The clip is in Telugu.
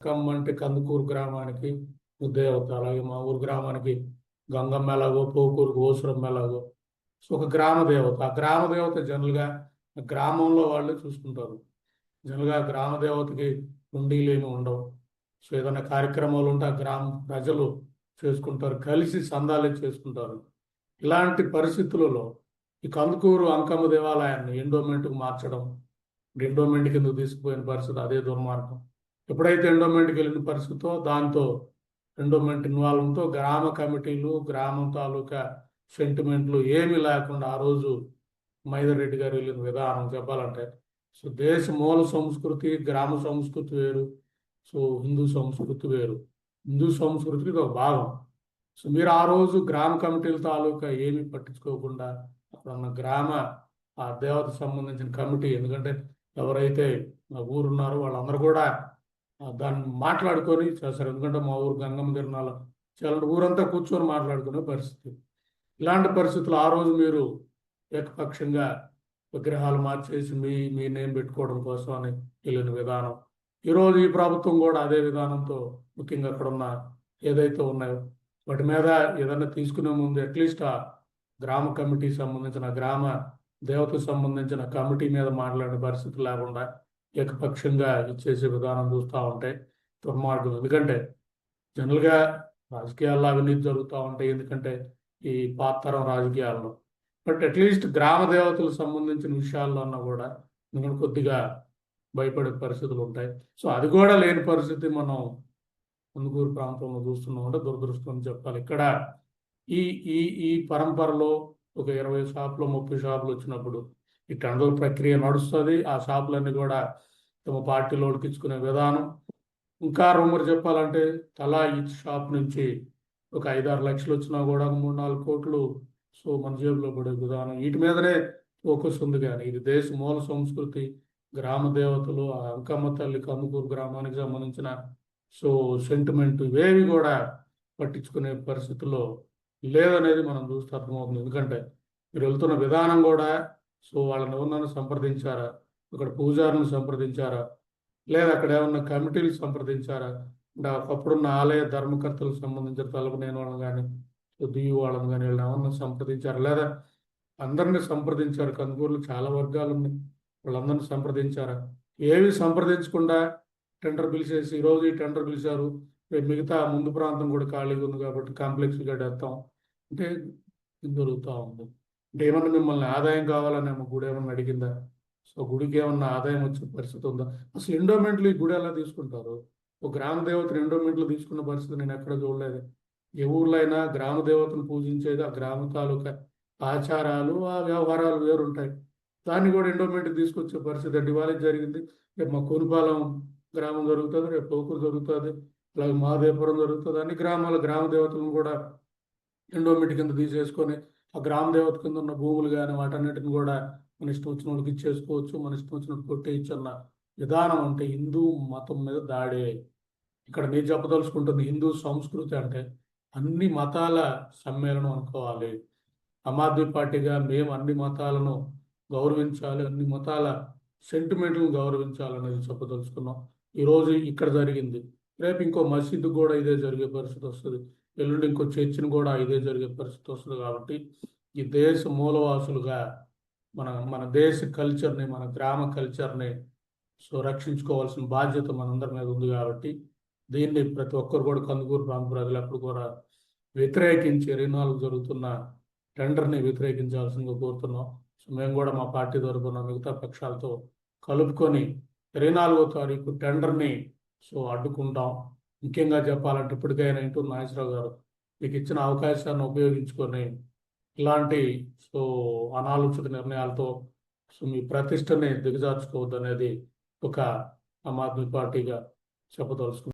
అంటే కందుకూరు గ్రామానికి దేవత, అలాగే మా ఊరు గ్రామానికి గంగమ్మ ఎలాగో, పోకూరుకు ఓసురమ్మ ఎలాగో. సో ఒక గ్రామ దేవత. ఆ గ్రామ దేవత జనరల్గా గ్రామంలో వాళ్ళు చూసుకుంటారు. జనరల్గా గ్రామ దేవతకి ఉండీలేమి ఉండవు. సో ఏదైనా కార్యక్రమాలు ఉంటే ఆ గ్రామ ప్రజలు చేసుకుంటారు, కలిసి సందాలు చేసుకుంటారు. ఇలాంటి పరిస్థితులలో ఈ కందుకూరు అంకమ్మ దేవాలయాన్ని ఎండోమెంట్కి మార్చడం, ఎండోమెంట్ కిందకు తీసుకుపోయిన పరిస్థితి అదే దుర్మార్గం. ఎప్పుడైతే ఎండోమెంట్కి వెళ్ళిన పరిస్థితితో దాంతో ఎండోమెంట్ ఇన్వాల్వ్తో గ్రామ కమిటీలు, గ్రామం తాలూకా సెంటిమెంట్లు ఏమీ లేకుండా ఆ రోజు మైదర్ రెడ్డి గారు వెళ్ళిన విధానం చెప్పాలంటే, సో దేశ మూల సంస్కృతి, గ్రామ సంస్కృతి వేరు. సో హిందూ సంస్కృతి వేరు. హిందూ సంస్కృతికి ఇది ఒక భాగం. సో మీరు ఆ రోజు గ్రామ కమిటీల తాలూకా ఏమీ పట్టించుకోకుండా అక్కడ ఉన్న గ్రామ ఆ దేవతకు సంబంధించిన కమిటీ, ఎందుకంటే ఎవరైతే ఊరున్నారో వాళ్ళందరూ కూడా దాన్ని మాట్లాడుకొని చేస్తారు. ఎందుకంటే మా ఊరు గంగమ్మ గిరణాలు చాలా ఊరంతా కూర్చొని మాట్లాడుకునే పరిస్థితి. ఇలాంటి పరిస్థితులు ఆ రోజు మీరు ఏకపక్షంగా విగ్రహాలు మార్చేసి మీ మీ నేమ్ పెట్టుకోవడం కోసం అని వెళ్ళిన విధానం. ఈరోజు ఈ ప్రభుత్వం కూడా అదే విధానంతో, ముఖ్యంగా అక్కడ ఉన్న ఏదైతే ఉన్నాయో వాటి మీద ఏదైనా తీసుకునే ముందు అట్లీస్ట్ ఆ గ్రామ కమిటీకి సంబంధించిన, గ్రామ దేవతకు సంబంధించిన కమిటీ మీద మాట్లాడే పరిస్థితి లేకుండా ఏకపక్షంగా ఇచ్చేసే విధానం చూస్తూ ఉంటే దుర్మార్గం. ఎందుకంటే జనరల్గా రాజకీయాల్లో అవినీతి జరుగుతూ ఉంటాయి, ఎందుకంటే ఈ పాతరం రాజకీయాల్లో. బట్ అట్లీస్ట్ గ్రామ దేవతలకు సంబంధించిన విషయాల్లో అన్నా కూడా ఎందుకంటే కొద్దిగా భయపడే పరిస్థితులు ఉంటాయి. సో అది కూడా లేని పరిస్థితి మనం కందుకూరు ప్రాంతంలో చూస్తున్నాం అంటే దురదృష్టం అని చెప్పాలి. ఇక్కడ ఈ ఈ ఈ పరంపరలో ఒక 20 షాపులు, 30 షాపులు వచ్చినప్పుడు ఈ టెండర్ ప్రక్రియ నడుస్తుంది. ఆ షాపులన్నీ కూడా తమ పార్టీలోకి ఇచ్చుకునే విధానం. ఇంకా రూమర్ చెప్పాలంటే తలా ఈ షాప్ నుంచి ఒక 5-6 లక్షలు వచ్చినా కూడా 3-4 కోట్లు సో మన జేబులో పడే విధానం. వీటి మీదనే ఫోకస్ ఉంది. కానీ ఇది దేశ మూల సంస్కృతి, గ్రామ దేవతలు, ఆ అంకమ్మ తల్లి, కందుకూరు గ్రామానికి సంబంధించిన సో సెంటిమెంట్ ఇవేవి కూడా పట్టించుకునే పరిస్థితుల్లో లేదనేది మనం చూస్తే అర్థమవుతుంది. ఎందుకంటే మీరు వెళ్తున్న విధానం కూడా సో వాళ్ళని ఎవరినైనా సంప్రదించారా, ఇక్కడ పూజారులను సంప్రదించారా, లేదా అక్కడ ఏమన్నా కమిటీలు సంప్రదించారా, అంటే అప్పుడున్న ఆలయ ధర్మకర్తలకు సంబంధించిన తలపనేని వాళ్ళని కానీ, దియ్య వాళ్ళని కానీ వీళ్ళని ఏమన్నా సంప్రదించారా, లేదా అందరినీ సంప్రదించారు. కందుకూరులో చాలా వర్గాలు ఉన్నాయి, వాళ్ళందరినీ సంప్రదించారా? ఏవి సంప్రదించకుండా టెండర్ పిలిచేసి ఈరోజు ఈ టెండర్ పిలిచారు, రేపు మిగతా ముందు ప్రాంతం కూడా ఖాళీగా ఉంది కాబట్టి కాంప్లెక్స్ కట్టేస్తాం అంటే దొరుకుతూ ఉంది. అంటే ఏమన్నా మిమ్మల్ని ఆదాయం కావాలని గుడి ఏమన్నా అడిగిందా? సో గుడికి ఏమన్నా ఆదాయం వచ్చే పరిస్థితి ఉందా? అసలు ఎండోమెంట్లు ఈ గుడి ఎలా తీసుకుంటారు? ఒక గ్రామ దేవతను ఎండోమెంట్లు తీసుకున్న పరిస్థితి నేను ఎక్కడ చూడలేదు. ఏ ఊర్లో అయినా గ్రామ దేవతను పూజించేది ఆ గ్రామ తాలూకా ఆచారాలు, ఆ వ్యవహారాలు వేరుంటాయి. దాన్ని కూడా ఎండోమెంట్కి తీసుకొచ్చే పరిస్థితి ఇవాళ జరిగింది. రేపు మా కోనిపాలెం గ్రామం జరుగుతుంది, రేపు పోకూరు జరుగుతుంది, అలాగే మహాదేవపురం జరుగుతుంది. అన్ని గ్రామాల గ్రామ దేవతలను కూడా ఎండోమెంట్ కింద తీసేసుకొని ఆ గ్రామ దేవత కింద ఉన్న భూములు కానీ వాటన్నిటిని కూడా మన ఇష్టం వచ్చిన వాళ్ళకి ఇచ్చేసుకోవచ్చు, మన ఇష్టం వచ్చినట్టు కొట్టేయచ్చు అన్న విధానం. అంటే హిందూ మతం మీద దాడే. ఇక్కడ నేను చెప్పదలుచుకుంటుంది హిందూ సంస్కృతి అంటే అన్ని మతాల సమ్మేళనం అనుకోవాలి. ఆమ్ ఆద్మీ పార్టీగా మేము అన్ని మతాలను గౌరవించాలి, అన్ని మతాల సెంటిమెంట్లను గౌరవించాలనేది చెప్పదలుచుకున్నాం. ఈరోజు ఇక్కడ జరిగింది, రేపు ఇంకో మసీదు కూడా ఇదే జరిగే పరిస్థితి వస్తుంది, ఎల్లుండి ఇంకో చర్చిని కూడా ఇదే జరిగే పరిస్థితి వస్తుంది. కాబట్టి ఈ దేశ మూలవాసులుగా మన మన దేశ కల్చర్ని, మన గ్రామ కల్చర్ని సో రక్షించుకోవాల్సిన బాధ్యత మనందరి మీద ఉంది. కాబట్టి దీన్ని ప్రతి ఒక్కరు కూడా కందుకూరు ప్రాంత ప్రజలప్పుడు కూడా వ్యతిరేకించి 24 జరుగుతున్న టెండర్ని వ్యతిరేకించాల్సిందిగా కోరుతున్నాం. సో మేము కూడా మా పార్టీ తరఫున మిగతా పక్షాలతో కలుపుకొని 24వ తారీఖు టెండర్ని సో అడ్డుకుంటాం. ముఖ్యంగా చెప్పాలంటే ఇప్పటికైనా ఇంటూరు నాగేశ్వరరావు గారు మీకు ఇచ్చిన అవకాశాన్ని ఉపయోగించుకొని ఇలాంటి సో అనాలోచిత నిర్ణయాలతో సో మీ ప్రతిష్టని దిగజార్చుకోవద్దు అనేది ఒక ఆమ్ ఆద్మీ పార్టీగా చెప్పదలుచుకుంటాం.